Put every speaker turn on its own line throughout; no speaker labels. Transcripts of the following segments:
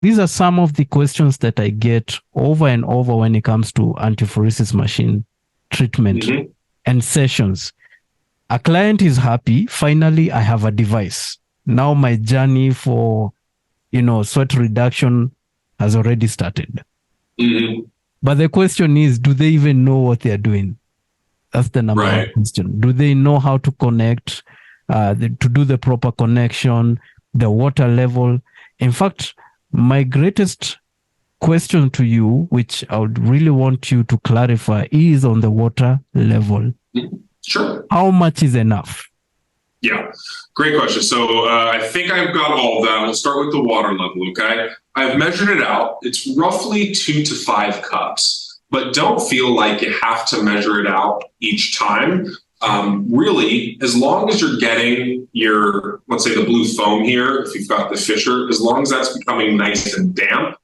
these are some of the questions that I get over and over when it comes to antiphoresis machine treatment and sessions. A client is happy. Finally, I have a device. Now my journey for, sweat reduction has already started. But the question is, do they even know what they're doing? That's the number one question. Do they know how to connect, to do the proper connection, the water level? In fact, my greatest question to you, which I would really want you to clarify, is on the water level.
Sure.
How much is enough?
Yeah, great question. So I think I've got all of that. We'll start with the water level, okay? I've measured it out. It's roughly 2 to 5 cups, but don't feel like you have to measure it out each time. Really, as long as you're getting your, let's say the blue foam here, if you've got the Fischer, as long as that's becoming nice and damp,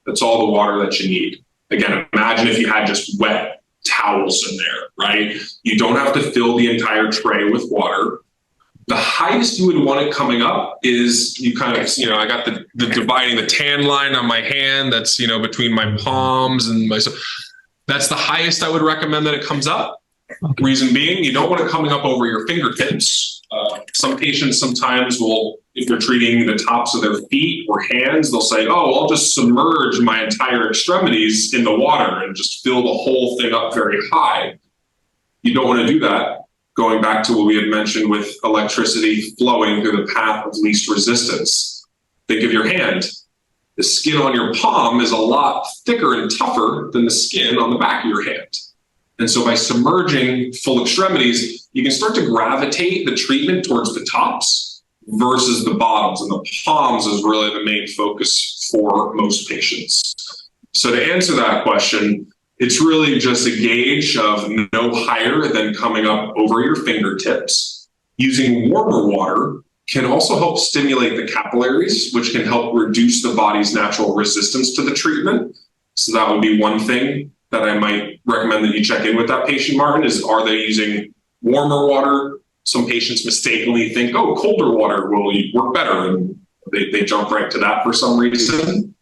that's all the water that you need. Again, imagine if you had just wet towels in there, right? You don't have to fill the entire tray with water. The highest you would want it coming up is you kind of, I got the dividing the tan line on my hand that's, between my palms and my, that's the highest I would recommend that it comes up. Okay. Reason being, you don't want it coming up over your fingertips. Some patients sometimes will, if they're treating the tops of their feet or hands, they'll say, oh, I'll just submerge my entire extremities in the water and just fill the whole thing up very high. You don't want to do that. Going back to what we had mentioned with electricity flowing through the path of least resistance. Think of your hand. The skin on your palm is a lot thicker and tougher than the skin on the back of your hand. And so by submerging full extremities, you can start to gravitate the treatment towards the tops versus the bottoms. And the palms is really the main focus for most patients. So to answer that question, it's really just a gauge of no higher than coming up over your fingertips. Using warmer water can also help stimulate the capillaries, which can help reduce the body's natural resistance to the treatment. So that would be one thing that I might recommend that you check in with that patient, Martin, is are they using warmer water? Some patients mistakenly think, oh, colder water will work better, and they jump right to that for some reason.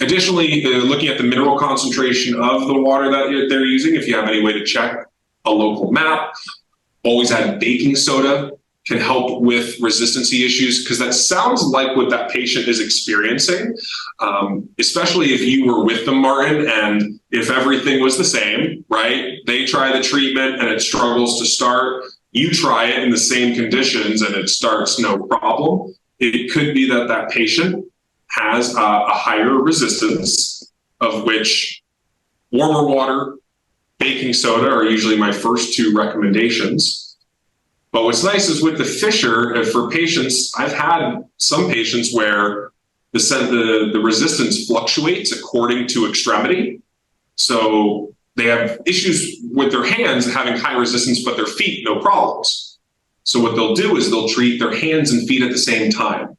Additionally, looking at the mineral concentration of the water that they're using, if you have any way to check a local map, always add baking soda, can help with resistancy issues, because that sounds like what that patient is experiencing, especially if you were with them, Martin, and if everything was the same, right? They try the treatment and it struggles to start. You try it in the same conditions and it starts no problem. It could be that that patient has a higher resistance, of which warmer water, baking soda are usually my first 2 recommendations. But what's nice is with the Fischer, for patients, I've had some patients where the resistance fluctuates according to extremity. So they have issues with their hands having high resistance, but their feet, no problems. So what they'll do is they'll treat their hands and feet at the same time.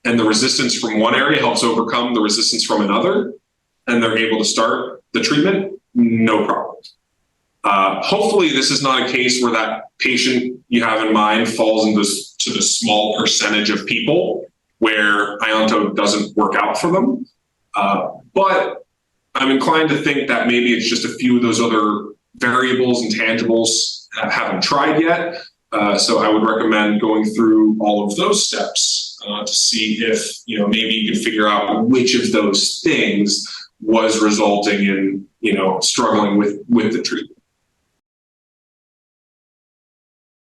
And the resistance from one area helps overcome the resistance from another, and they're able to start the treatment, no problem. Hopefully this is not a case where that patient you have in mind falls into the small percentage of people where Ionto doesn't work out for them. But I'm inclined to think that maybe it's just a few of those other variables and tangibles that haven't tried yet. So I would recommend going through all of those steps to see if, maybe you can figure out which of those things was resulting in, struggling with the treatment.